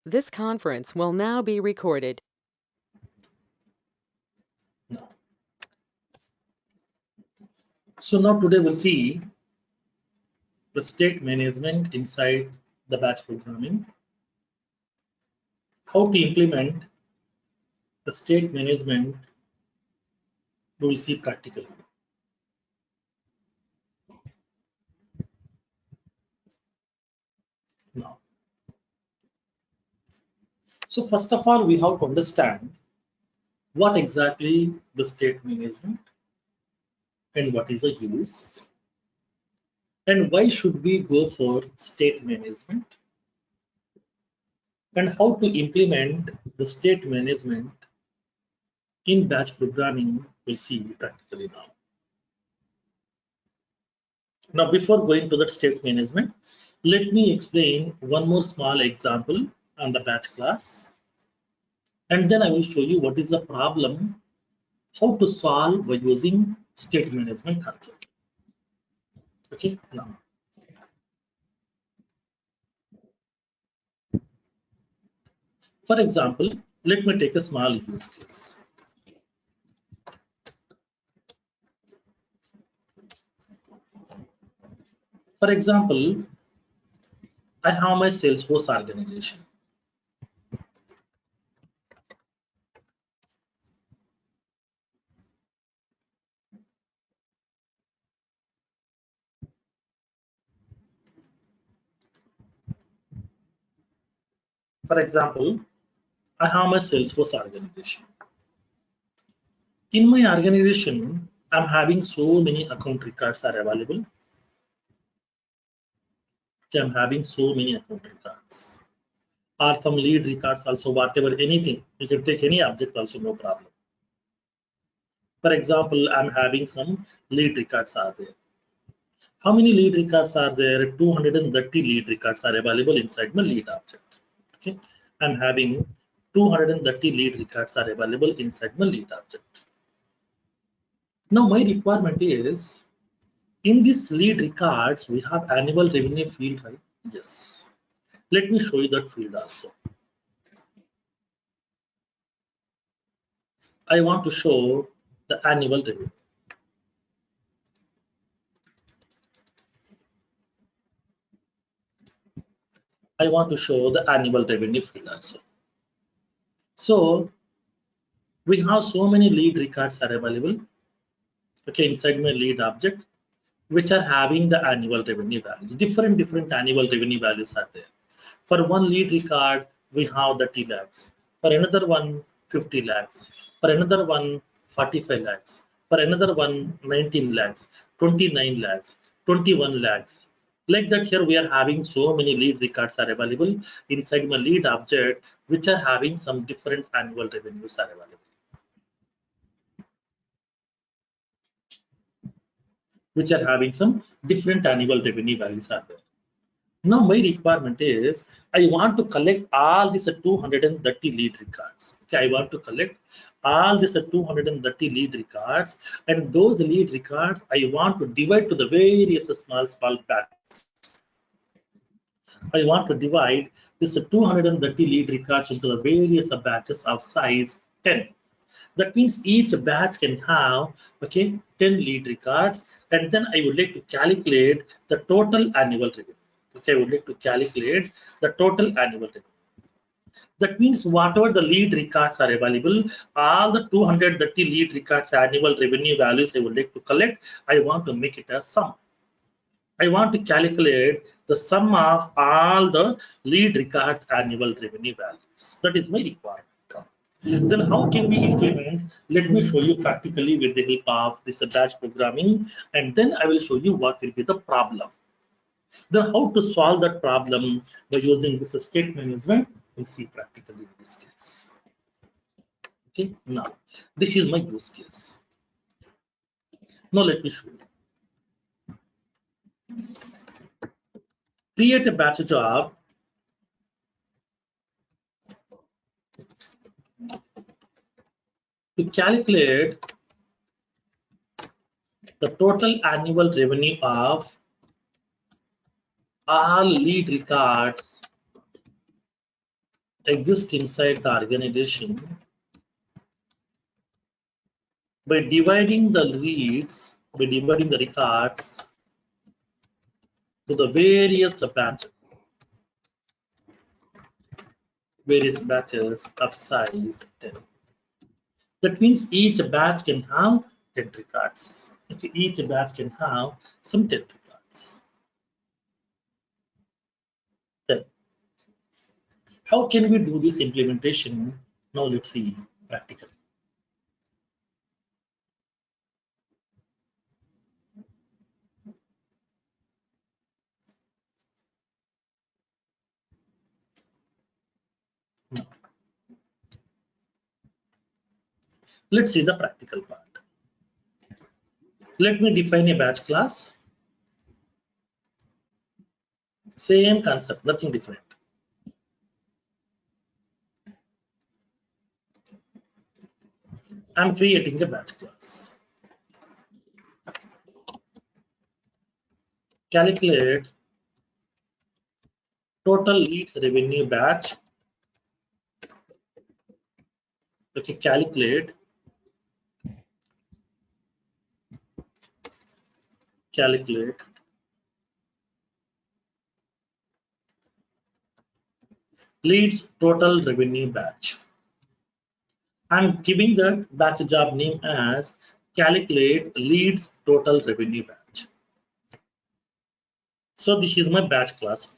This conference will now be recorded. So now today we'll see the state management inside the batch programming, how to implement the state management we will see practically. Now, so first of all, we have to understand what exactly the state management and what is the use, and why should we go for state management, and how to implement the state management in batch programming. We'll see practically now. Now, before going to the state management, let me explain one more small example on the batch class, and then I will show you what is the problem, how to solve by using state management concept. Okay, now. For example, let me take a small use case. For example, I have my Salesforce organization. For example, I have my Salesforce organization. In my organization, I'm having so many account records are available. I'm having so many account records. Or some lead records also, whatever, anything. You can take any object also, no problem. For example, I'm having some lead records are there. How many lead records are there? 230 lead records are available inside my lead object. Okay, I'm having 230 lead records are available inside my lead object. Now my requirement is, in this lead records, we have annual revenue field, right? Yes. Let me show you that field also. I want to show the annual revenue. I want to show the annual revenue field also. So we have so many lead records are available. Okay, inside my lead object, which are having the annual revenue values. Different annual revenue values are there. For one lead record, we have 30 lakhs. For another one, 50 lakhs. For another one, 45 lakhs. For another one, 19 lakhs, 29 lakhs, 21 lakhs. Like that, here we are having so many lead records are available inside my lead object, which are having some different annual revenues are available. Which are having some different annual revenue values are there. Now my requirement is, I want to collect all these 230 lead records. Okay, I want to collect all these 230 lead records, and those lead records I want to divide to the various small batches. I want to divide this 230 lead records into the various batches of size 10. That means each batch can have, okay, 10 lead records, and then I would like to calculate the total annual revenue. Okay, I would like to calculate the total annual revenue. That means whatever the lead records are available, all the 230 lead records annual revenue values I would like to collect, I want to make it a sum. I want to calculate the sum of all the lead records annual revenue values. That is my requirement. Then how can we implement? Let me show you practically with the help of this batch programming, and then I will show you what will be the problem. Then how to solve that problem by using this state management, we'll see practically in this case. Okay, now this is my use case. Now let me show you. Create a batch job. To calculate the total annual revenue of all lead records exist inside the organization by dividing the leads, by dividing the records to the various batches of size 10. That means each batch can have 10 records. Okay, each batch can have some 10 records. Then, how can we do this implementation? Now let's see practically. Now, let's see the practical part. Let me define a batch class. Same concept, nothing different. I'm creating a batch class. Calculate total leads revenue batch. Okay, calculate leads total revenue batch. I'm giving the batch job name as calculate leads total revenue batch. So this is my batch class.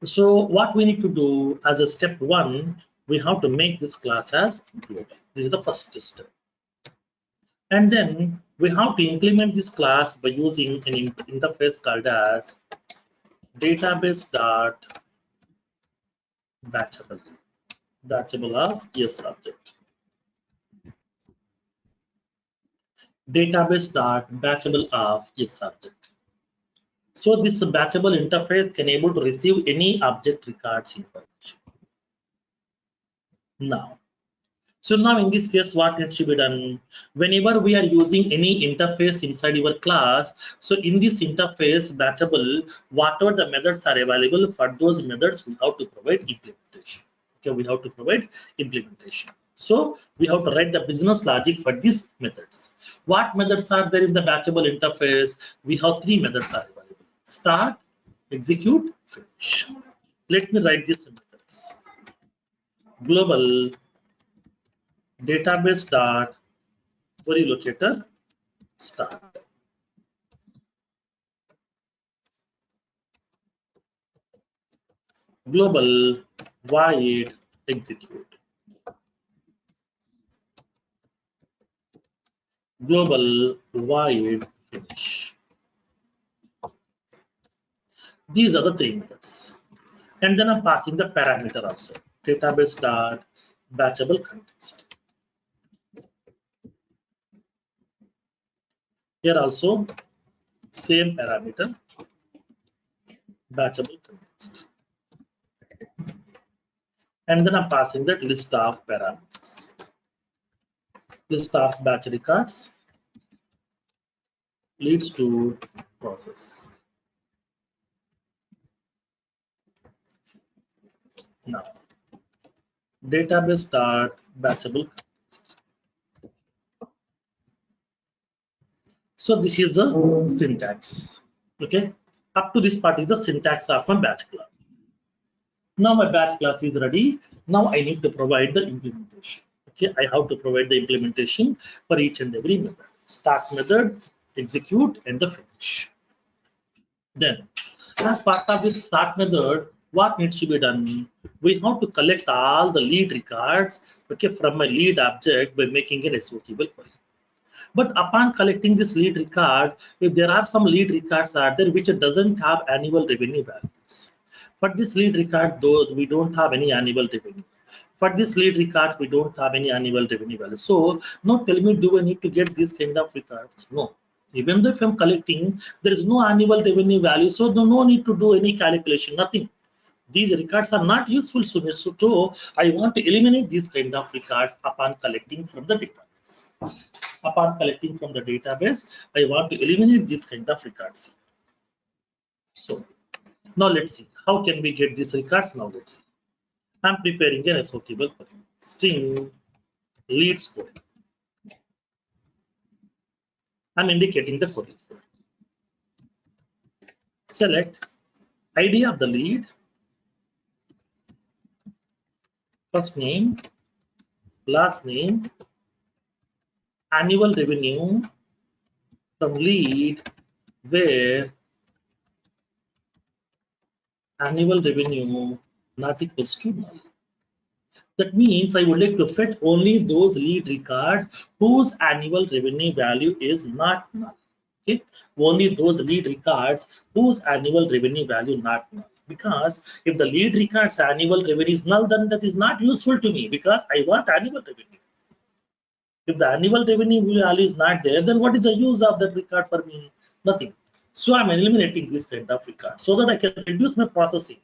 So what we need to do as a step one, we have to make this class as global. This is the first step. And then we have to implement this class by using an interface called as database.batchable of yes object. Database.batchable of yes object. So this batchable interface can able to receive any object records information. Now, so now in this case, what needs to be done? Whenever we are using any interface inside your class, so in this interface batchable, whatever the methods are available, for those methods we have to provide implementation. Okay, we have to provide implementation. So we have to write the business logic for these methods. What methods are there in the batchable interface? We have three methods are available: start, execute, finish. Let me write these methods. Global database dot query locator start. Global void execute. Global void finish. These are the three methods. And then I'm passing the parameter also. Database dot batchable context. Here also same parameter, batchable context. And then I'm passing that list of parameters. List of batch records leads to process. Now, database start batchable context. So this is the syntax. Okay, up to this part is the syntax of my batch class. Now my batch class is ready. Now I need to provide the implementation. Okay, I have to provide the implementation for each and every method. Start method, execute, and the finish. Then, as part of this start method, what needs to be done? We have to collect all the lead records, okay, from my lead object by making an executable query. But upon collecting this lead record, if there are some lead records are there which doesn't have annual revenue values. For this lead record, though, we don't have any annual revenue. For this lead record, we don't have any annual revenue value. So now tell me, do I need to get this kind of records? No. Even though if I'm collecting, there is no annual revenue value, so no need to do any calculation, nothing. These records are not useful, so I want to eliminate these kind of records upon collecting from the database. Upon collecting from the database, I want to eliminate this kind of records. So now let's see, how can we get these records? Now let's see. I'm preparing an SOQ query. String leads query. I'm indicating the query. Select ID of the lead, first name, last name, annual revenue from lead, where annual revenue not equals to null. That means I would like to fetch only those lead records whose annual revenue value is not null. Okay, only those lead records whose annual revenue value not null. Because if the lead record's annual revenue is null, then that is not useful to me because I want annual revenue. If the annual revenue value is not there, then what is the use of that record for me? Nothing. So I'm eliminating this kind of record so that I can reduce my processing.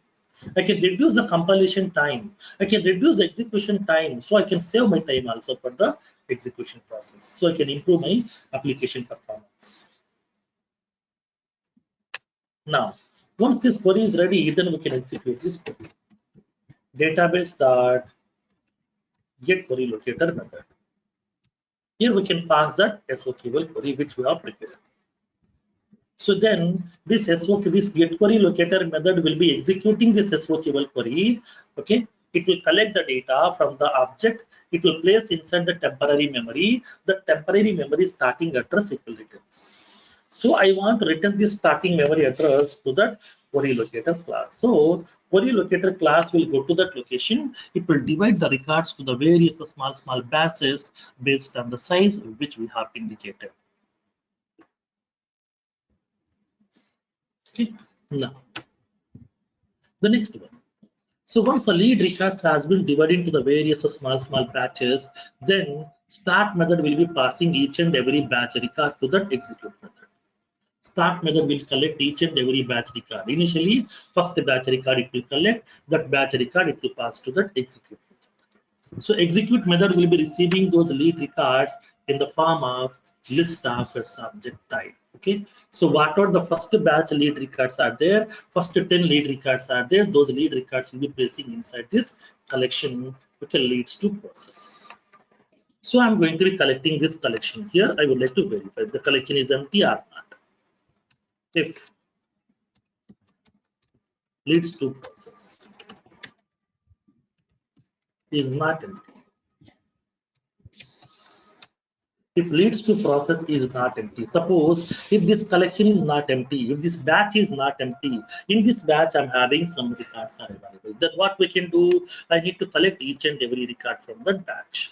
I can reduce the compilation time. I can reduce the execution time. So I can save my time also for the execution process. So I can improve my application performance. Now, once this query is ready, then we can execute this query. Database dot get query locator method. Here we can pass that SOQL query which we have prepared. So then this this get query locator method will be executing this SOQL query. Okay, it will collect the data from the object. It will place inside the temporary memory. The temporary memory starting address it will return. So I want to return this starting memory address to that query locator class. So query locator class will go to that location. It will divide the records to the various small batches based on the size which we have indicated. Okay. Now the next one. So once the lead records has been divided into the various small batches, then start method will be passing each and every batch record to that execute method. Start method will collect each and every batch record. Initially, first batch record it will collect, that batch record it will pass to that execute method. So execute method will be receiving those lead records in the form of list of a subject type. Okay, so what are the first batch lead records are there, first 10 lead records are there, those lead records will be placing inside this collection which leads to process. So I'm going to be collecting this collection here. I would like to verify if the collection is empty or not. If leads to process is not empty. If leads to process is not empty. Suppose if this collection is not empty, if this batch is not empty, in this batch I'm having some records are available. Then what we can do, I need to collect each and every record from that batch.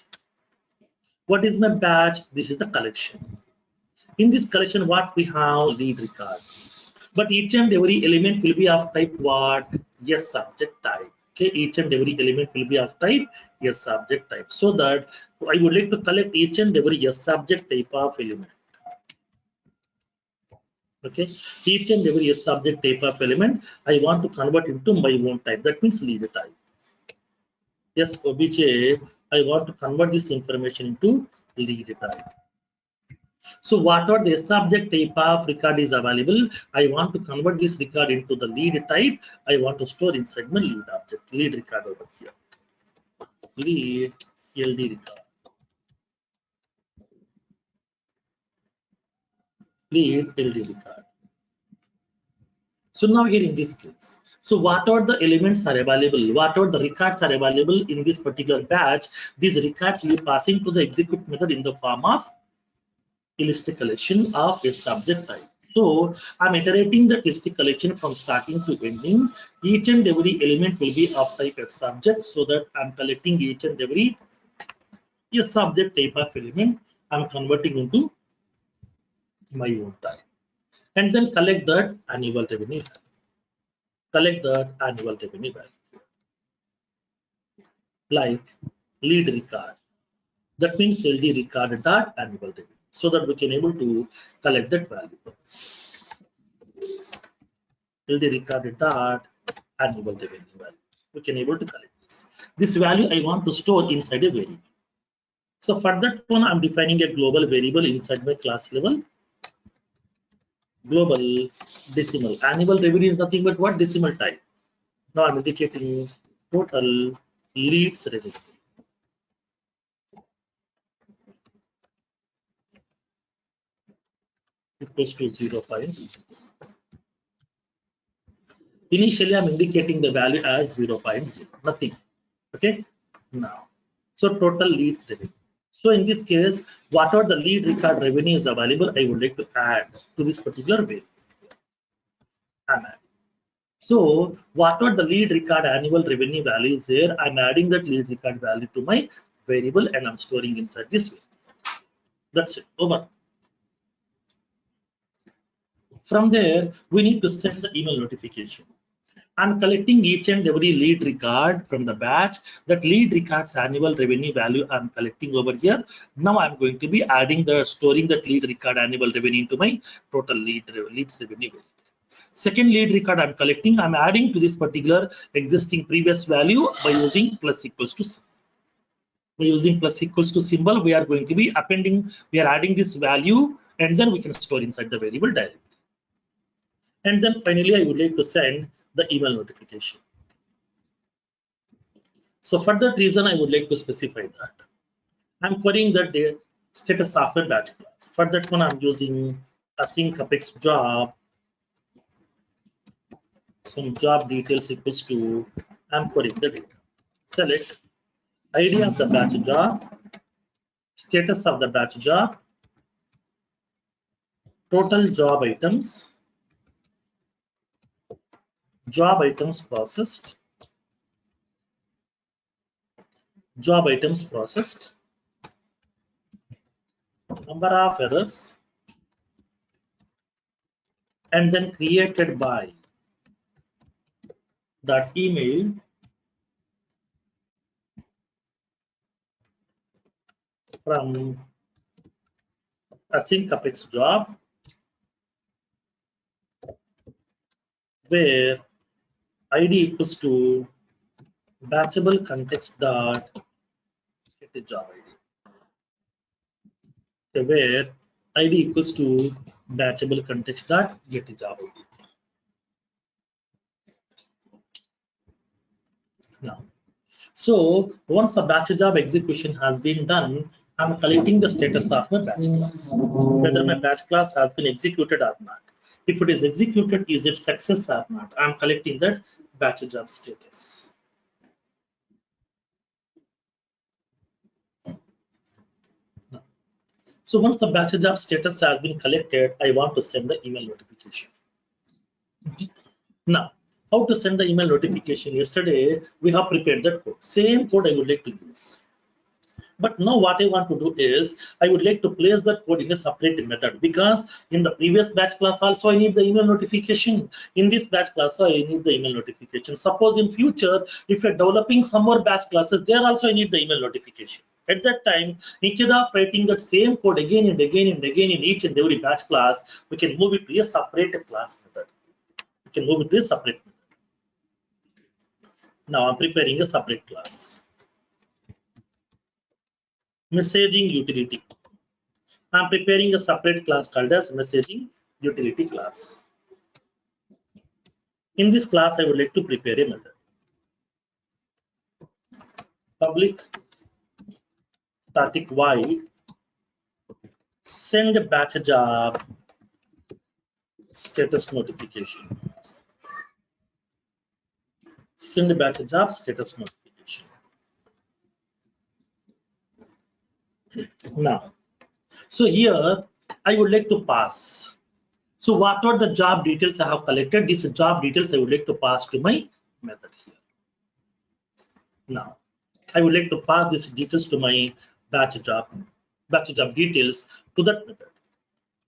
What is my batch? This is the collection. In this collection, what we have lead records. But each and every element will be of type what? Yes, subject type. Okay, each and every element will be of type yes subject type. So that I would like to collect each and every yes subject type of element. Okay, each and every yes subject type of element I want to convert into my own type. That means lead type. Yes, obj I want to convert this information into lead type. So whatever the subject type of record is available, I want to convert this record into the lead type. I want to store inside my lead object, lead record over here. Lead LD record. Lead LD record. So now here in this case, so whatever the elements are available, whatever the records are available in this particular batch, these records will be passing to the execute method in the form of list collection of a subject type. So I'm iterating the list collection from starting to ending. Each and every element will be of type as subject, so that I'm collecting each and every subject type of element. I'm converting into my own type, and then collect that annual revenue. Collect that annual revenue value, like lead record. That means LD record dot annual revenue, so that we can able to collect that value. LD record dot annual revenue value. We can able to collect this. This value I want to store inside a variable. So for that one, I'm defining a global variable inside my class level. Global decimal. Annual revenue is nothing but what? Decimal type. Now I'm indicating total leads revenue equals to 0.0. Initially, I'm indicating the value as 0.0, nothing. Okay. Now, so total leads revenue. So in this case, whatever the lead record revenue is available, I would like to add to this particular way. So whatever the lead record annual revenue value is there, I'm adding that lead record value to my variable and I'm storing inside this way. That's it. Over. From there, we need to send the email notification. I'm collecting each and every lead record from the batch. That lead record's annual revenue value I'm collecting over here. Now I'm going to be storing that lead record annual revenue into my total leads revenue. Second lead record I'm collecting, I'm adding to this particular existing previous value by using plus equals to symbol. By using plus equals to symbol, we are going to be we are adding this value and then we can store inside the variable directly. And then finally, I would like to send the email notification. So for that reason, I would like to specify that. I'm querying the status of a batch class. For that one, I'm using async apex job. Some job details equals to, I'm querying the data. Select ID of the batch job, status of the batch job, total job items processed, number of errors, and then created by that email from async apex job, where ID equals to batchable context dot get a job ID, where ID equals to batchable context dot get a job ID. Now, so once a batch job execution has been done, I'm collecting the status of my batch class, whether my batch class has been executed or not. If it is executed, is it success or not? I'm collecting that batch job status. So once the batch job status has been collected, I want to send the email notification. Now, how to send the email notification? Yesterday, we have prepared that code. Same code I would like to use. But now what I want to do is, I would like to place that code in a separate method, because in the previous batch class also I need the email notification. In this batch class I need the email notification. Suppose in future, if you're developing some more batch classes, there also I need the email notification. At that time, instead of writing that same code again and again and again in each and every batch class, we can move it to a separate class method. We can move it to a separate method. Now I'm preparing a separate class. Messaging utility. I'm preparing a separate class called as messaging utility class. In this class, I would like to prepare a method. Public static void send batch job status notification. Send batch job status notification. Now, so here I would like to pass. So what are the job details I have collected? These job details I would like to pass to my method here. Now, I would like to pass these details to my batch job details to that method,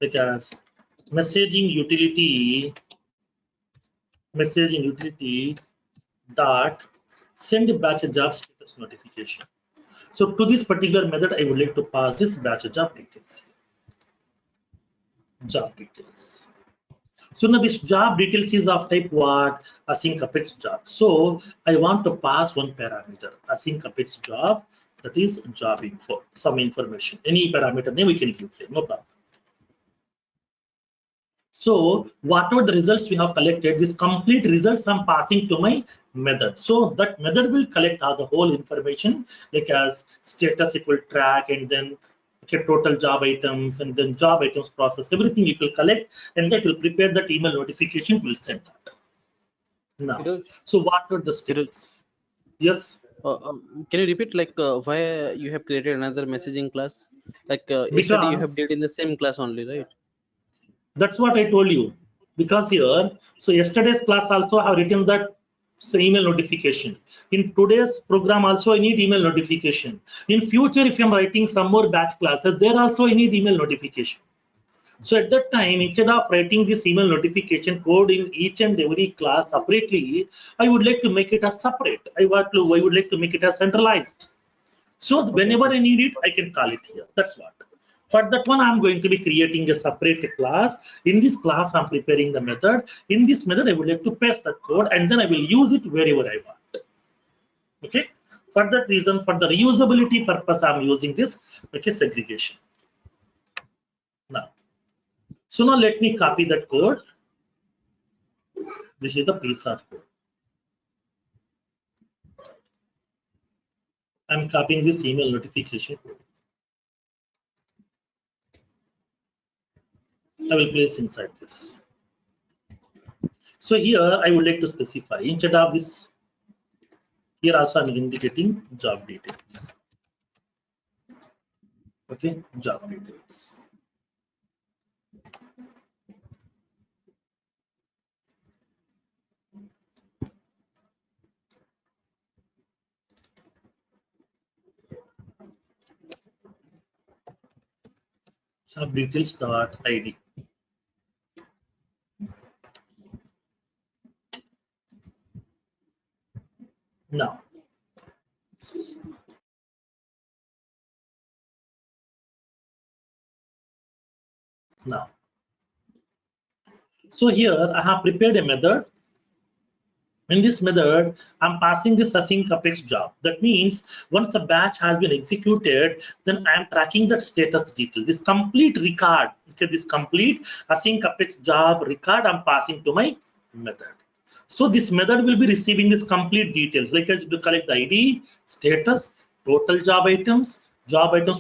because messaging utility dot send batch job status notification. So to this particular method, I would like to pass this batch job details. Job details. So now this job details is of type what? Async apex job. So I want to pass one parameter, async apex job, that is job info, some information. Any parameter name we can give here, no problem. So whatever the results we have collected, this complete results I'm passing to my method. So that method will collect all the whole information, like as status it will track, and then okay, total job items, and then job items process, everything it will collect, and that will prepare that email notification will send out. Now, Firoz, so what are the Firoz, steps? Yes, can you repeat like why you have created another messaging class? Like yesterday you have did because in the same class only, right? that's what I told you. Because here, so yesterday's class also I have written that email notification. In today's program also I need email notification. In future, if I'm writing some more batch classes, there also I need email notification. So at that time, instead of writing this email notification code in each and every class separately, I would like to make it as separate. I would like to make it as centralized. So Okay, whenever okay. I need it, I can call it here. That's what. For that one, I'm going to be creating a separate class. In this class, I'm preparing the method. In this method, I would like to paste the code, and then I will use it wherever I want. Okay. For that reason, for the reusability purpose, I'm using this okay segregation. Now, so now let me copy that code. This is a piece of code. I'm copying this email notification code. I will place inside this. So here I would like to specify instead of this, here also I'm indicating job details. Okay, job details. Job details dot ID. Now, now. So here I have prepared a method. In this method, I'm passing this async apex job. That means once the batch has been executed, then I'm tracking that status detail. This complete record, okay, this complete async apex job record I'm passing to my method. So this method will be receiving this complete details, like as to collect the ID, status, total job items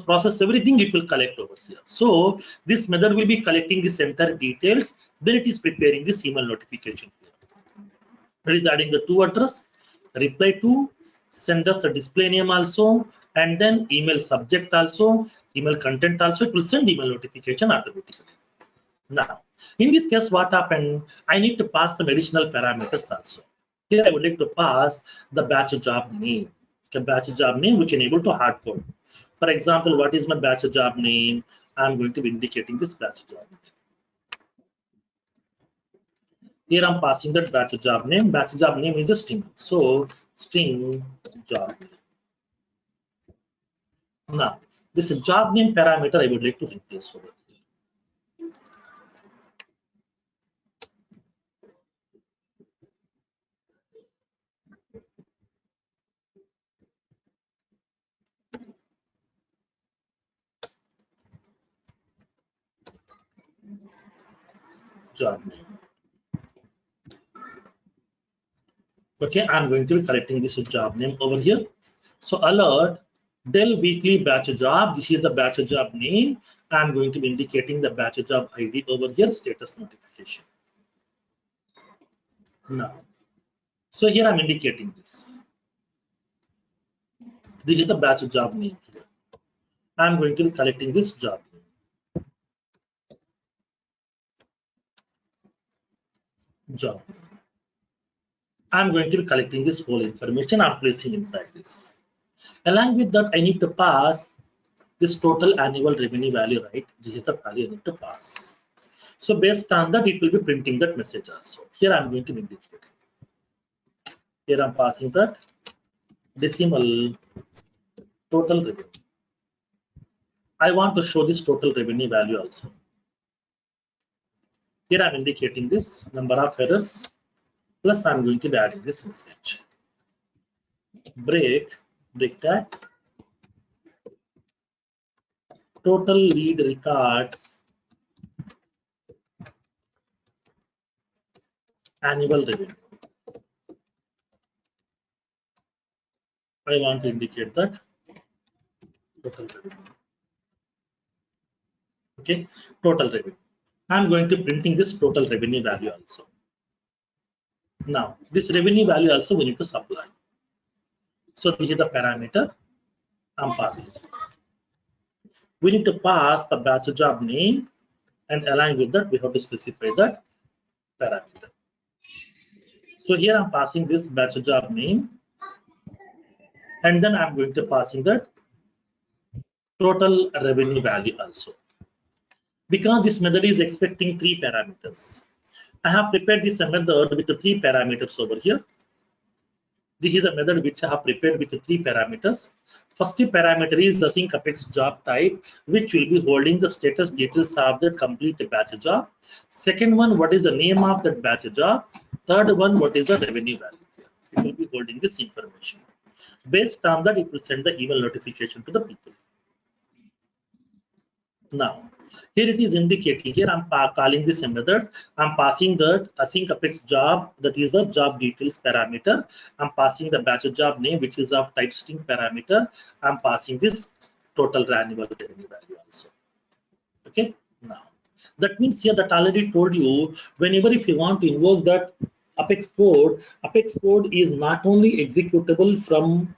process, everything it will collect over here. So this method will be collecting this entire details, then it is preparing this email notification here. It is adding the to address, reply to, send us a display name also, and then email subject also, email content also. It will send email notification automatically. Now, in this case, what happened? I need to pass some additional parameters also. Here, I would like to pass the batch job name. The batch job name which enable to hard code. For example, what is my batch job name? I'm going to be indicating this batch job. Here I'm passing that batch job name. Batch job name is a string. So string job. Now, this job name parameter I would like to replace over here. Job name. Okay, I'm going to be correcting this job name over here. So alert Dell weekly batch job. This is the batch job name. I'm going to be indicating the batch job ID over here, status notification. Now, so here I'm indicating this. This is the batch job name here. I'm going to be collecting this job name. Job. I'm going to be collecting this whole information. I'm placing inside this. Along with that, I need to pass this total annual revenue value, right? This is the value I need to pass. So based on that, it will be printing that message also. Here I'm going to be indicating. Here I'm passing that decimal total revenue. I want to show this total revenue value also. Here I'm indicating this number of errors, plus I'm going to be adding this message. Break tag, total lead records annual revenue. I want to indicate that total revenue. Okay, total revenue. I'm going to printing this total revenue value also. Now, this revenue value also we need to supply. So this is a parameter I'm passing. We need to pass the batch job name, and along with that, we have to specify that parameter. So here I'm passing this batch job name, and then I'm going to passing the total revenue value also. Because this method is expecting 3 parameters. I have prepared this method with the 3 parameters over here. This is a method which I have prepared with the 3 parameters. First parameter is the async apex job type, which will be holding the status details of the complete batch job. Second one, what is the name of that batch job? Third one, what is the revenue value? It will be holding this information. Based on that, it will send the email notification to the people. Now, here it is indicating, here I'm calling this a method. I'm passing the async apex job, that is a job details parameter. I'm passing the batch job name, which is of type string parameter. I'm passing this total annual revenue value also. Okay, now that means here that already told you, whenever if you want to invoke that apex code is not only executable from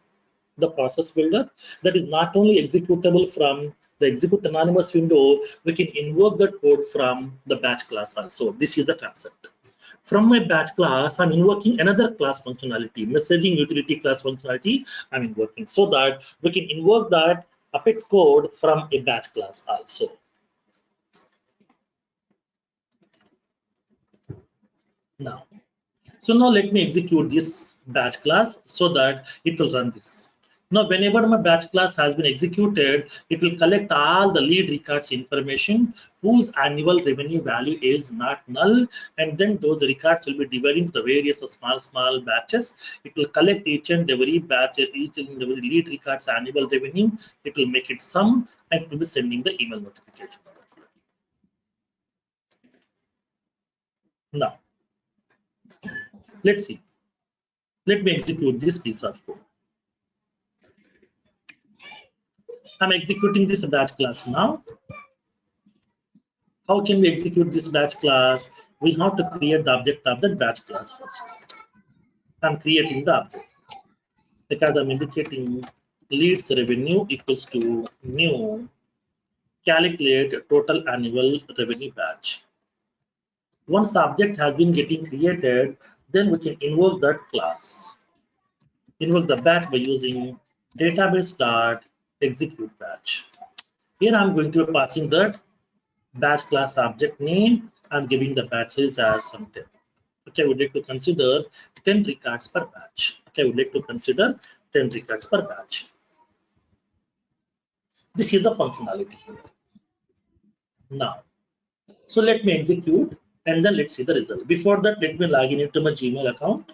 the process builder, that is not only executable from the execute anonymous window, we can invoke that code from the batch class also. This is the concept. From my batch class, I'm invoking another class functionality, messaging utility class functionality I'm invoking, so that we can invoke that apex code from a batch class also. Now, so now let me execute this batch class so that it will run this. Now, whenever my batch class has been executed, it will collect all the lead records information whose annual revenue value is not null, and then those records will be divided into various small batches. It will collect each and every batch, each and every lead records annual revenue. It will make it sum, and it will be sending the email notification. Now, let's see. Let me execute this piece of code. I'm executing this batch class now. How can we execute this batch class? We have to create the object of that batch class first. I'm creating the object because I'm indicating leads revenue equals to new calculate total annual revenue batch. Once the object has been getting created, then we can invoke that class. Invoke the batch by using database.execute batch. Here I'm going to be passing that batch class object name. I'm giving the batch size as some 10. Okay, I would like to consider 10 records per batch. Okay, I would like to consider 10 records per batch. This is the functionality here. Now, so let me execute and then let's see the result. Before that, let me log in into my Gmail account.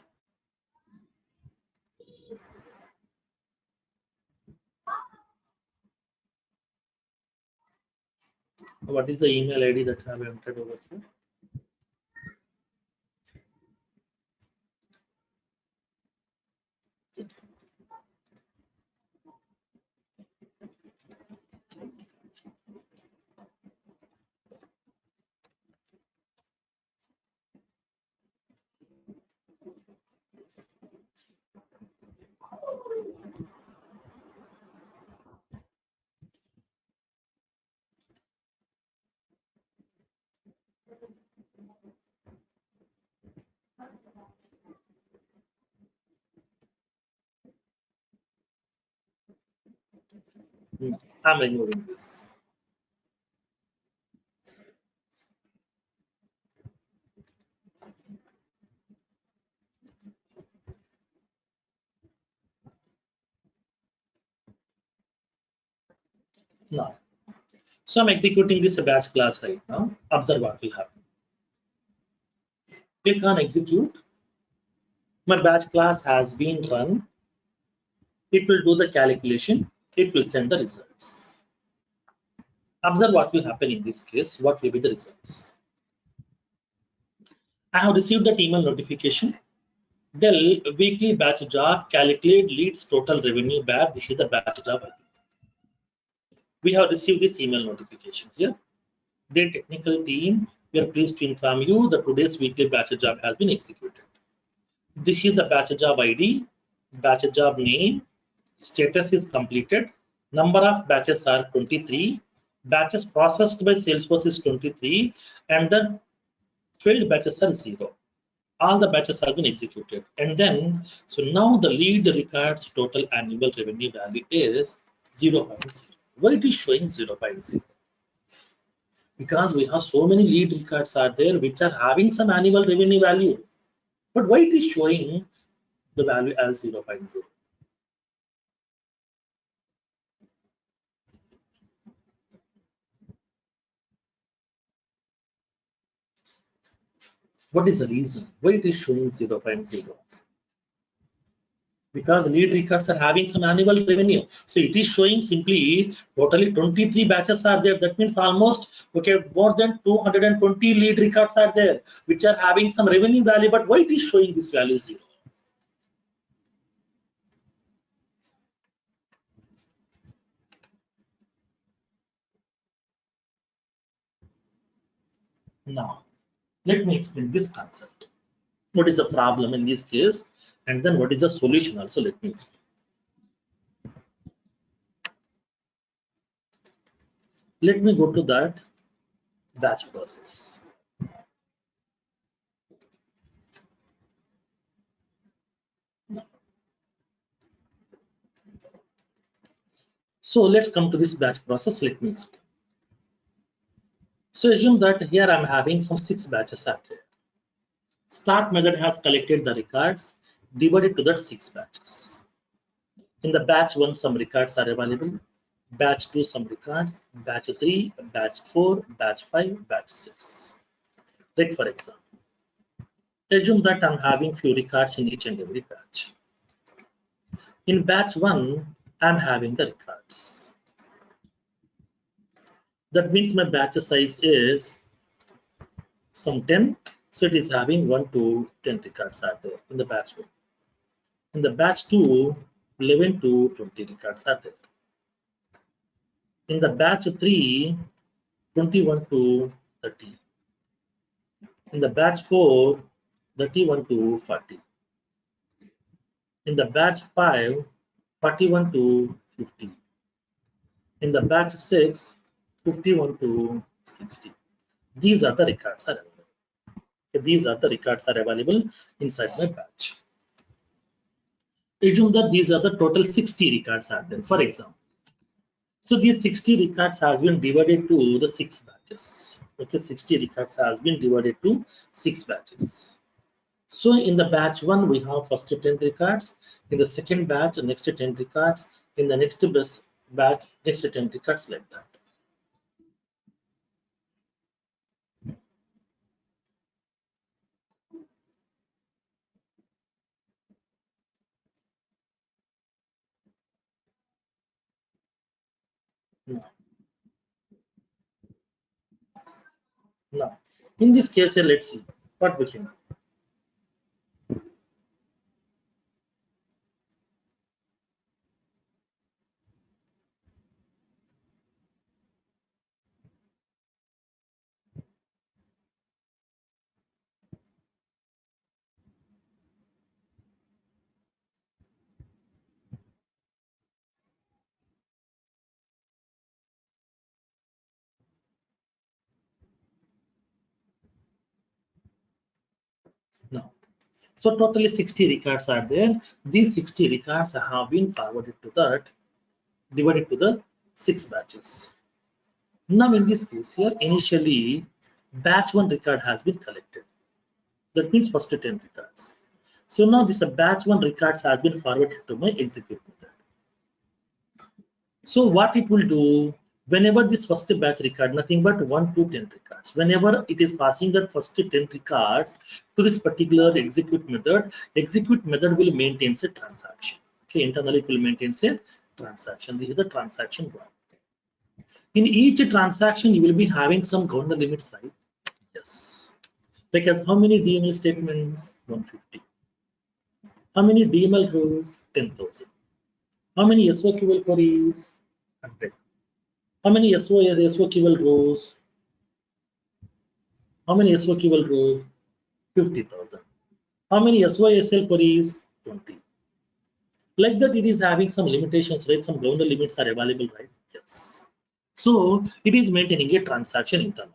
What is the email ID that I have entered over here? I'm removing this. Now, so I'm executing this batch class right now. Observe what will happen. Click on execute. My batch class has been run. It will do the calculation. It will send the results. Observe what will happen in this case. What will be the results? I have received that email notification. Dell weekly batch job, calculate leads total revenue batch. This is the batch job. We have received this email notification here. Dear technical team, we are pleased to inform you that today's weekly batch job has been executed. This is the batch job ID, batch job name, status is completed, number of batches are 23, batches processed by Salesforce is 23, and the failed batches are 0. All the batches have been executed. And then, so now the lead records total annual revenue value is 0.0. Why it is showing 0.0? Because we have so many lead records are there which are having some annual revenue value. But why it is showing the value as 0.0? What is the reason? Why it is showing 0.0? Because lead records are having some annual revenue. So it is showing simply totally 23 batches are there. That means almost more than 220 lead records are there which are having some revenue value. But why it is showing this value 0? Now, let me explain this concept. What is the problem in this case? And then what is the solution also? Let me explain. Let me go to that batch process. So let's come to this batch process. Let me explain. So assume that here I'm having some 6 batches are there. Start method has collected the records, divided to that 6 batches. In the batch 1, some records are available. Batch 2, some records. Batch 3, batch 4, batch 5, batch 6. Take for example. Assume that I'm having few records in each and every batch. In batch 1, I'm having the records. That means my batch size is some 10. So it is having 1 to 10 records are there in the batch 1. In the batch 2, 11 to 20 records are there. In the batch 3, 21 to 30. In the batch 4, 31 to 40. In the batch 5, 41 to 50. In the batch 6, 51 to 60. These are the records are available. These are the records are available inside my batch. Assume that these are the total 60 records are there, for example. So these 60 records has been divided to the 6 batches. Okay, 60 records has been divided to 6 batches. So in the batch 1, we have first 10 records. In the second batch, next 10 records. In the next batch, next 10 records, like that. Now, in this case here, let's see what we can do. Now, so totally 60 records are there. These 60 records have been forwarded to that, divided to the 6 batches. Now in this case here, initially batch 1 record has been collected. That means first 10 records. So now this batch 1 records has been forwarded to my execute method. So what it will do, whenever this first batch record, nothing but 1 to 10 records, whenever it is passing that first 10 records to this particular execute method will maintain a transaction. Okay, internally it will maintain a transaction. This is the transaction 1. In each transaction, you will be having some governor limits, right? Yes. Like as how many DML statements? 150. How many DML rows? 10,000. How many SOQL queries? 100. How many SOQL rows? How many SOQL rows? 50,000. How many SYSL queries? 20. Like that, it is having some limitations, right? Some boundary limits are available, right? Yes. So it is maintaining a transaction internally.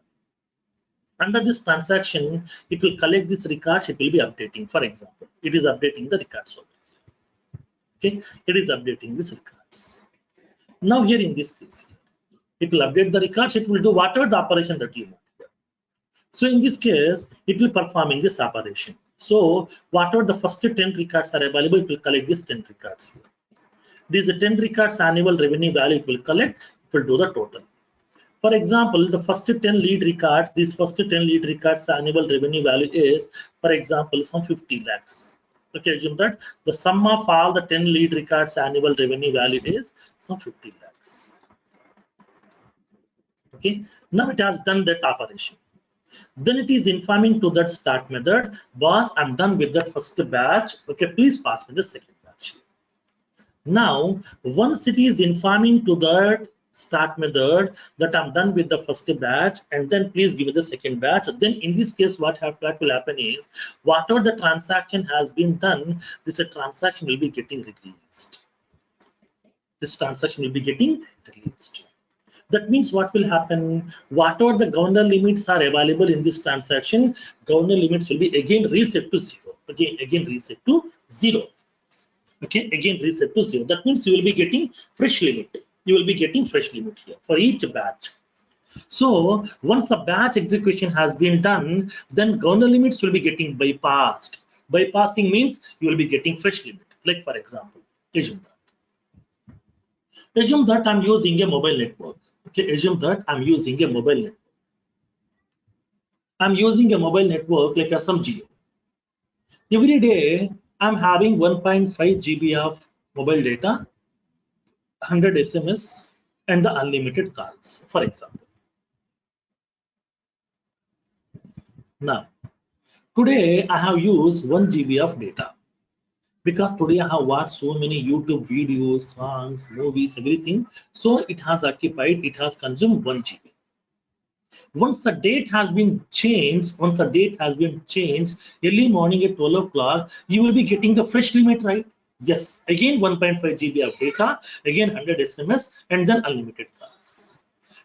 Under this transaction, it will collect these records, it will be updating. For example, it is updating the records. Okay, it is updating these records. Now here in this case, it will update the records, it will do whatever the operation that you want. So in this case, it will performing this operation. So whatever the first 10 records are available, it will collect these 10 records. These 10 records annual revenue value it will collect, it will do the total. For example, the first 10 lead records, these first 10 lead records annual revenue value is, for example, some 50 lakhs. Okay, assume that the sum of all the 10 lead records annual revenue value is some 50 lakhs. Okay, now it has done that operation. Then it is informing to that start method, boss, I'm done with that first batch. Okay, please pass me the second batch. Now, once it is informing to that start method that I'm done with the first batch and then please give me the second batch, then in this case, what will happen is whatever the transaction has been done, this transaction will be getting released. This transaction will be getting released. That means what will happen? Whatever the governor limits are available in this transaction, governor limits will be again reset to zero. Again reset to zero. Okay, again reset to zero. That means you will be getting fresh limit. You will be getting fresh limit here for each batch. So once a batch execution has been done, then governor limits will be getting bypassed. Bypassing means you will be getting fresh limit. Like for example, assume that I'm using a mobile network. Okay, assume that I'm using a mobile network. I'm using a mobile network like a some Jio. Every day I'm having 1.5 GB of mobile data, 100 SMS, and the unlimited calls, for example. Now, today I have used 1 GB of data because today I have watched so many YouTube videos, songs, movies, everything. So it has occupied, it has consumed 1 GB. Once the date has been changed, early morning at 12 o'clock, you will be getting the fresh limit, right? Yes, again 1.5 GB of data, again 100 SMS, and then unlimited calls.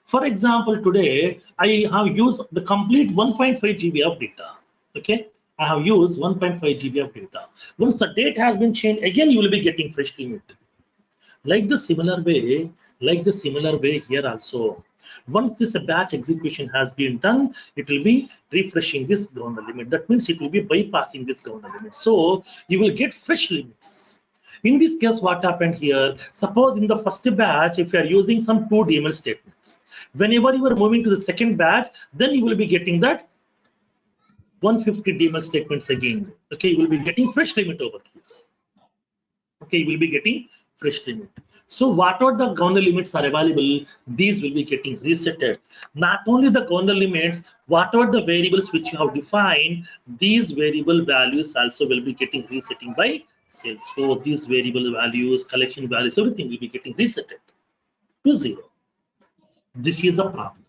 For example, today I have used the complete 1.5 GB of data. Okay, I have used 1.5 GB of data. Once the date has been changed, again you will be getting fresh limit. Like the similar way here also. Once this batch execution has been done, it will be refreshing this governor limit. That means it will be bypassing this governor limit. So you will get fresh limits. In this case, what happened here? Suppose in the first batch, if you are using some 2 DML statements, whenever you are moving to the second batch, then you will be getting that 150 DML statements again. Okay, you will be getting fresh limit over here. Okay, you will be getting fresh limit. So whatever the governor limits are available, these will be getting resetted. Not only the governor limits, whatever the variables which you have defined, these variable values also will be getting resetting by sales. So these variable values, collection values, everything will be getting resetted to zero. This is a problem.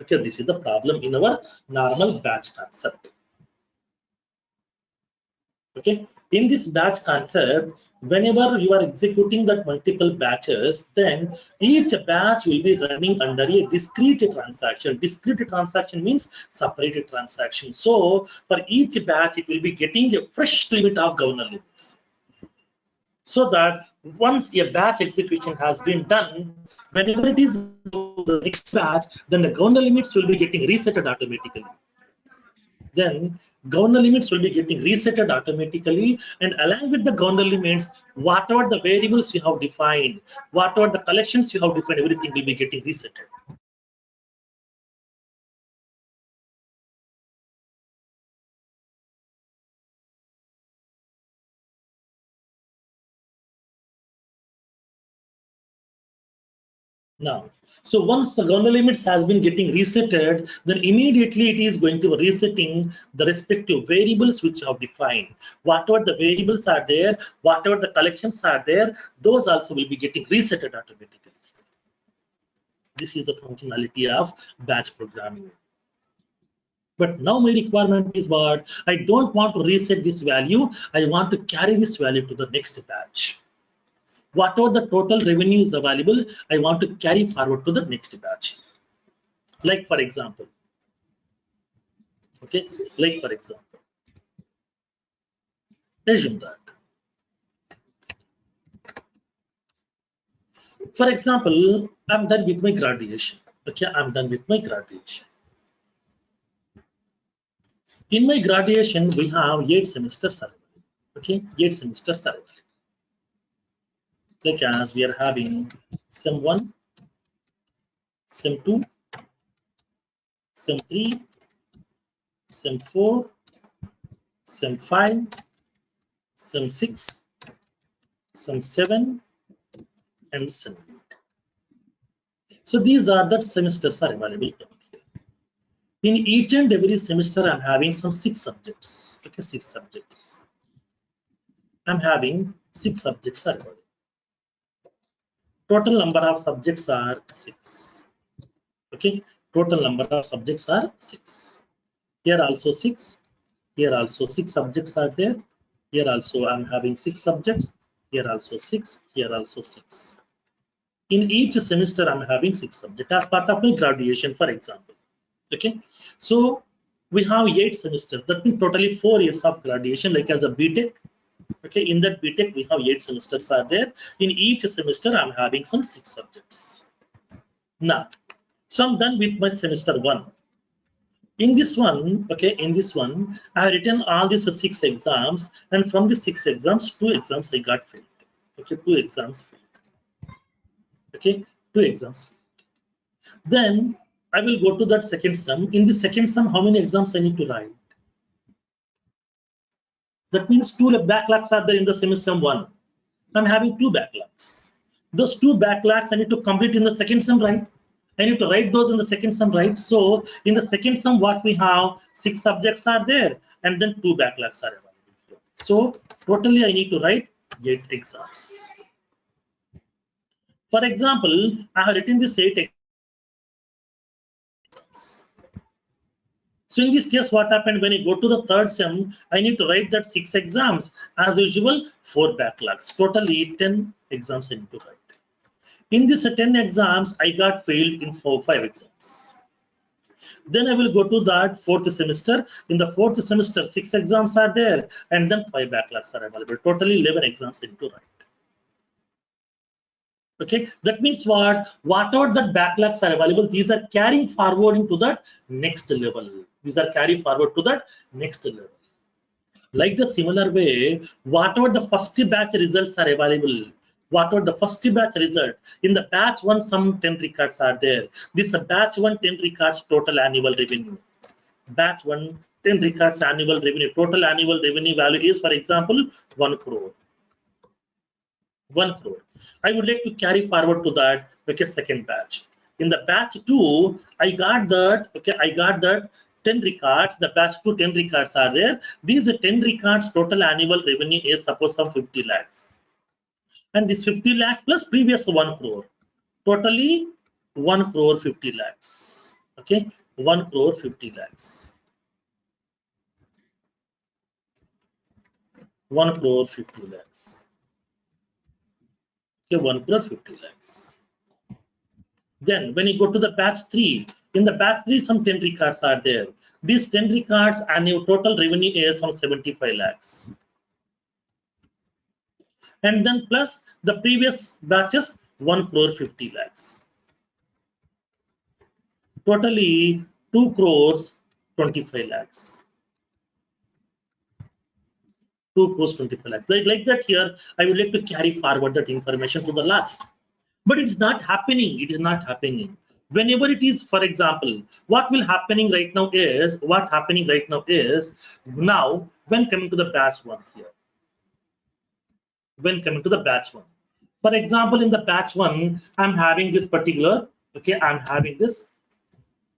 Okay, this is the problem in our normal batch concept. Okay, in this batch concept, whenever you are executing that multiple batches, then each batch will be running under a discrete transaction. Discrete transaction means separated transaction. So for each batch, it will be getting a fresh limit of governor limits. So that once a batch execution has been done, whenever it is the next batch, then the governor limits will be getting resetted automatically. Then governor limits will be getting resetted automatically, and along with the governor limits, whatever the variables you have defined, whatever the collections you have defined, everything will be getting resetted. Now, so once the ground limits has been getting resetted, then immediately it is going to be resetting the respective variables which are defined. Whatever the variables are there, whatever the collections are there, those also will be getting resetted automatically. This is the functionality of batch programming. But now my requirement is what? I don't want to reset this value. I want to carry this value to the next batch. Whatever the total revenue is available, I want to carry forward to the next batch. Like for example, okay, like for example, assume that. For example, I'm done with my graduation. Okay, I'm done with my graduation. In my graduation, we have 8 semesters available. Okay, 8 semesters available. Like as we are having Sem 1, Sem 2, Sem 3, Sem 4, Sem 5, Sem 6, Sem 7, and Sem 8. So these are the semesters are available. In each and every semester, I'm having some 6 subjects. Okay, 6 subjects. I'm having 6 subjects are available. Total number of subjects are 6. Okay, total number of subjects are 6. Here also 6. Here also 6 subjects are there. Here also I'm having 6 subjects. Here also 6. Here also 6. In each semester, I'm having 6 subjects as part of my graduation, for example. Okay, so we have 8 semesters. That means totally 4 years of graduation, like as a BTech. Okay, in that BTech, we have 8 semesters are there. In each semester, I'm having some 6 subjects. Now, so I'm done with my semester 1. In this one, okay, in this one, I have written all these 6 exams, and from the 6 exams, 2 exams I got failed. Okay, 2 exams failed. Okay, 2 exams failed. Then I will go to that second sum. In the second sum, how many exams I need to write? That means 2 backlogs are there in the semester 1. I'm having 2 backlogs. Those 2 backlogs I need to complete in the second sum, right? I need to write those in the second sum, right? So in the second sum, what we have, 6 subjects are there, and then 2 backlogs are available. So totally I need to write 8 exams. For example, I have written this 8 exams. So in this case, what happened when I go to the third sem, I need to write that 6 exams. As usual, 4 backlogs. Totally 10 exams I need to write. In these 10 exams, I got failed in 5 exams. Then I will go to that 4th semester. In the 4th semester, 6 exams are there, and then 5 backlogs are available. Totally 11 exams I need to write. Okay, that means what? Whatever the backlogs are available, these are carrying forward into that next level. These are carried forward to that next level. Like the similar way, whatever the first batch results are available, whatever the first batch result, in the batch 1, some 10 records are there. This batch 1, 10 records total annual revenue. Batch 1, 10 records annual revenue. Total annual revenue value is, for example, 1 crore. 1 crore. I would like to carry forward to that, okay, second batch. In the batch 2, I got that, okay, I got that 10 records. The batch 2, 10 records are there. These 10 records total annual revenue is suppose of 50 lakhs. And this 50 lakhs plus previous 1 crore. Totally 1 crore 50 lakhs. Okay, 1 crore 50 lakhs. 1 crore 50 lakhs. Okay, 1 crore 50 lakhs. Then when you go to the batch 3, in the batch 3, some 10 records are there. These 10 records annual total revenue is some 75 lakhs. And then plus the previous batches, 1 crore 50 lakhs. Totally 2 crores 25 lakhs. 2 crores 25 lakhs. Like that here, I would like to carry forward that information to the last. But it's not happening. It is not happening. Whenever it is, for example, what happening right now is now when coming to the batch 1 here. When coming to the batch 1. For example, in the batch 1, I'm having this particular, okay, I'm having this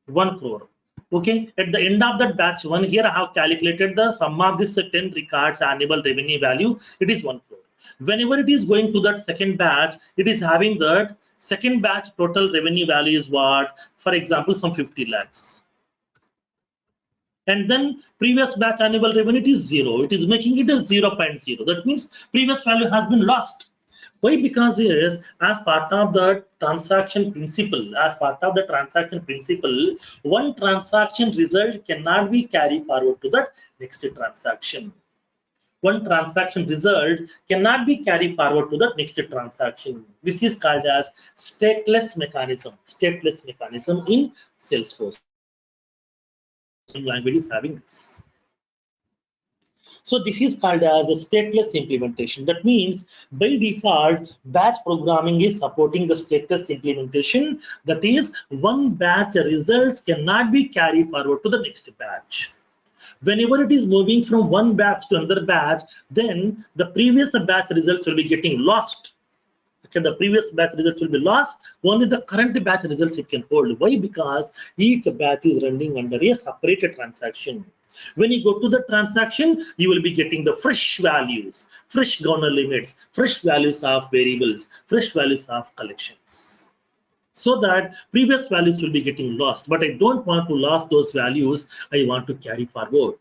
1 crore. Okay, at the end of that batch 1, here I have calculated the sum of this 10 records annual revenue value, it is 1 crore. Whenever it is going to that second batch, it is having that second batch total revenue value is what? For example, some 50 lakhs. And then previous batch annual revenue is 0. It is making it a 0.0. That means previous value has been lost. Why? Because is as part of the transaction principle, one transaction result cannot be carried forward to the next transaction. One transaction result cannot be carried forward to the next transaction. This is called as stateless mechanism. Stateless mechanism in Salesforce. Language is having this. So this is called as a stateless implementation. That means by default, batch programming is supporting the stateless implementation. That is, one batch results cannot be carried forward to the next batch. Whenever it is moving from one batch to another batch, then the previous batch results will be getting lost. Okay, the previous batch results will be lost. Only the current batch results it can hold. Why? Because each batch is running under a separated transaction. When you go to the transaction, you will be getting the fresh values, fresh governor limits, fresh values of variables, fresh values of collections. So that previous values will be getting lost. But I don't want to lose those values. I want to carry forward.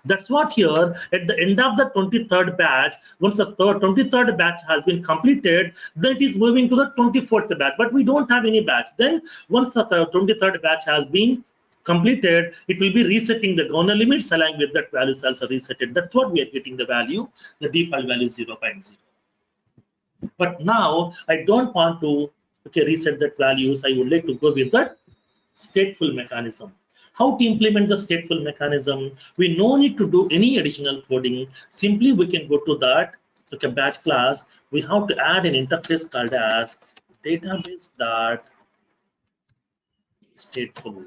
That's what here at the end of the 23rd batch, once the 23rd batch has been completed, then it is moving to the 24th batch. But we don't have any batch. Then once the 23rd batch has been completed, it will be resetting the governor limits along with that values also resetted. That's what we are getting the value. The default value is 0.0. But now I don't want to reset that values. I would like to go with that stateful mechanism. How to implement the stateful mechanism? We no need to do any additional coding. Simply we can go to that batch class. We have to add an interface called as database.stateful.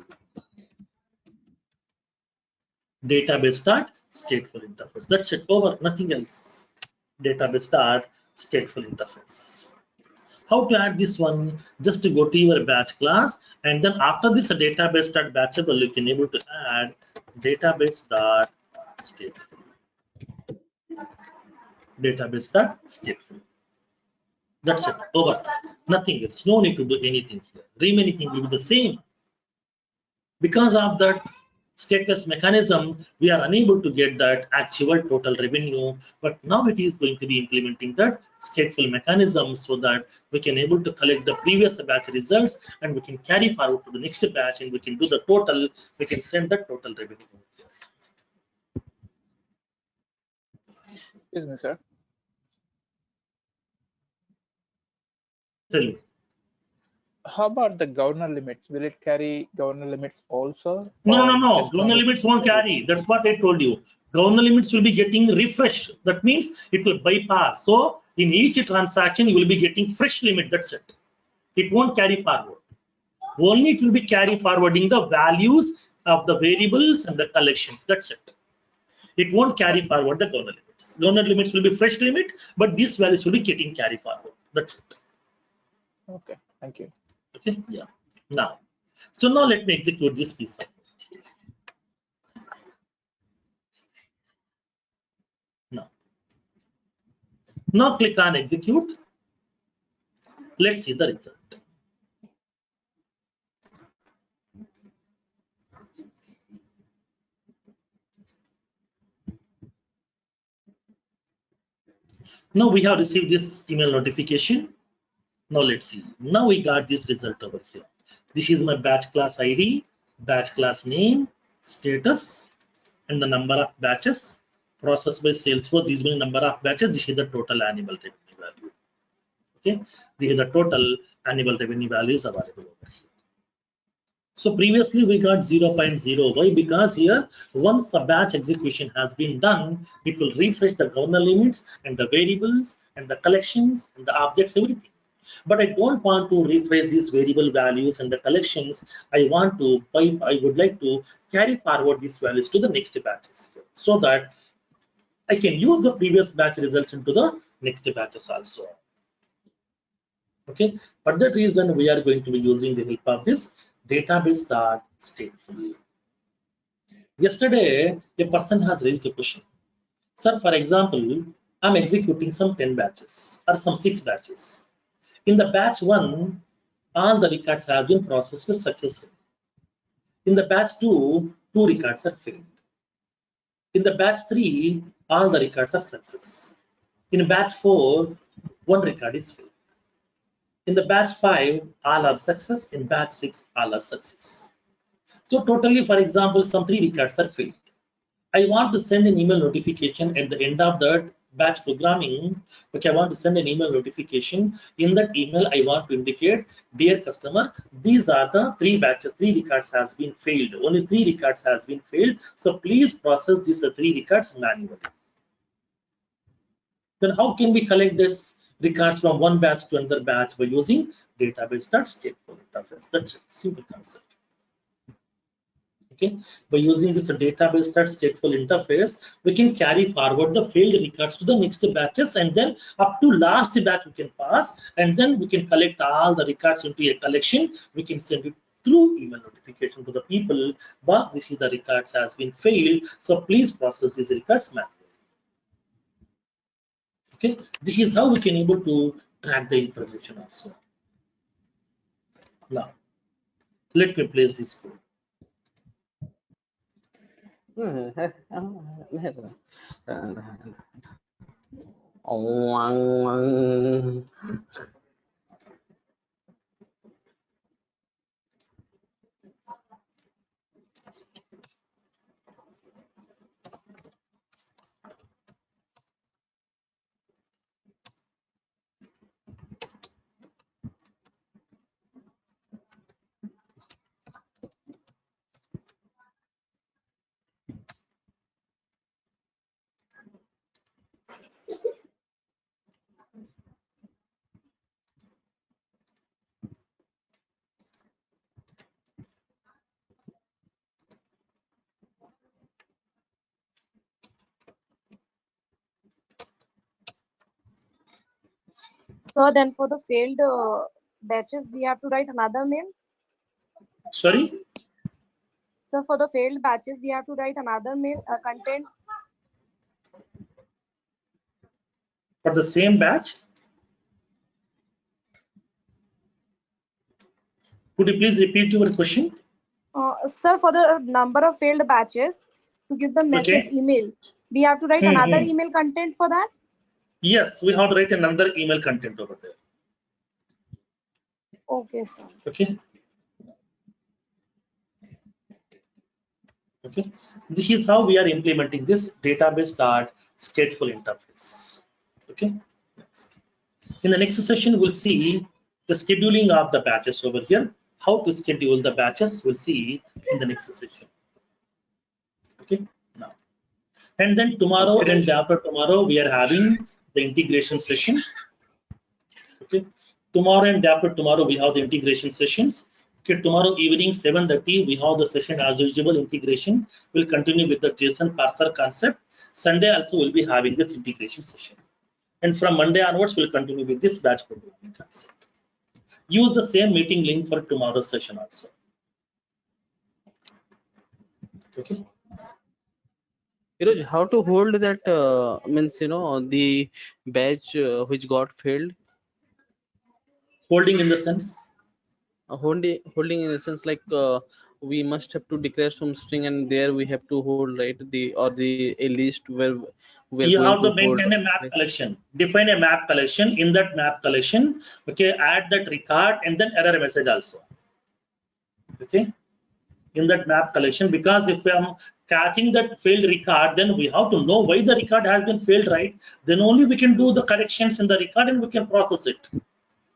Database.stateful interface. That's it. Over. Nothing else. Database.stateful interface. How to add this one? Just to go to your batch class, and then after this database.batchable, you can able to add database.stateful. Database.stateful. That's it. Over. Nothing else. No need to do anything here. Remaining thing will be the same. Because of that stateless mechanism, we are unable to get that actual total revenue, but now it is going to be implementing that stateful mechanism so that we can able to collect the previous batch results and we can carry forward to the next batch and we can do the total, we can send the total revenue. Excuse me, sir. Tell me. How about the governor limits? Will it carry governor limits also? No. Governor limits won't carry. That's what I told you. Governor limits will be getting refreshed. That means it will bypass. So in each transaction, you will be getting fresh limit. That's it. It won't carry forward. Only it will be carry forwarding the values of the variables and the collections. That's it. It won't carry forward the governor limits. Governor limits will be fresh limit, but these values will be getting carry forward. That's it. Okay. Thank you. Okay, yeah. Now let me execute this piece. Now click on execute. Let's see the result. Now we have received this email notification. Now let's see. Now we got this result over here. This is my batch class ID, batch class name, status, and the number of batches processed by Salesforce. This is the number of batches. This is the total annual revenue value. Okay, this is the total annual revenue values available over here. So previously we got 0.0. Why? Because here once a batch execution has been done, it will refresh the governor limits and the variables and the collections and the objects, everything. But I don't want to refresh these variable values and the collections. I would like to carry forward these values to the next batches so that I can use the previous batch results into the next batches also. Okay, for that reason we are going to be using the help of this database.stateful. Yesterday a person has raised a question. Sir, for example, I'm executing some 10 batches or some 6 batches. In the batch 1, all the records have been processed successfully. In the batch 2, 2 records are failed. In the batch 3, all the records are success. In batch 4, 1 record is failed. In the batch 5, all are success. In batch 6, all are success. So totally, for example, some 3 records are failed. I want to send an email notification at the end of that batch programming, which I want to send an email notification. In that email, I want to indicate, dear customer, these are the 3 batches, 3 records has been failed. Only 3 records has been failed. So please process these 3 records manually. Then how can we collect this records from one batch to another batch by using database.stateful interface? That's a simple concept. Okay, by using this database.stateful interface, we can carry forward the failed records to the next batches, and then up to last batch we can pass, and then we can collect all the records into a collection. We can send it through email notification to the people. Boss, this is the records has been failed, so please process these records manually. Okay, this is how we can able to track the information also. Now, let me place this code. So then for the failed batches, we have to write another mail. Sorry? So for the failed batches, we have to write another mail content. For the same batch? Could you please repeat your question? Sir, for the number of failed batches, to give the message email, we have to write another email content for that? Yes, we have to write another email content over there. Okay, sir. Okay. Okay. This is how we are implementing this database.stateful interface. Okay. Next. In the next session, we'll see the scheduling of the batches over here. How to schedule the batches, we'll see in the next session. Okay. Now, and then tomorrow and after tomorrow, we are having the integration sessions. Okay. Tomorrow and after tomorrow, we have the integration sessions. Okay, tomorrow evening 7:30 we have the session as usual integration. We'll continue with the JSON parser concept. Sunday also we'll be having this integration session. And from Monday onwards we'll continue with this batch programming concept. Use the same meeting link for tomorrow's session also. Okay. Viraj, how to hold that means the batch which got failed? Holding in the sense? Holding in the sense like we must have to declare some string, and there we have to hold, right, the a list where we're you going have to hold maintain a map collection. Define a map collection. In that map collection, okay, add that record and then error message also. Okay, in that map collection, because if I'm catching that failed record, then we have to know why the record has been failed, right? Then only we can do the corrections in the record and we can process it.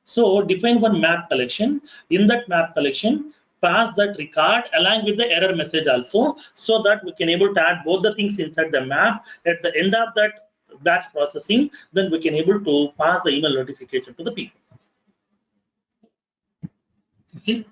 So define one map collection. In that map collection, pass that record along with the error message also, so that we can able to add both the things inside the map. At the end of that batch processing, then we can able to pass the email notification to the people. Okay.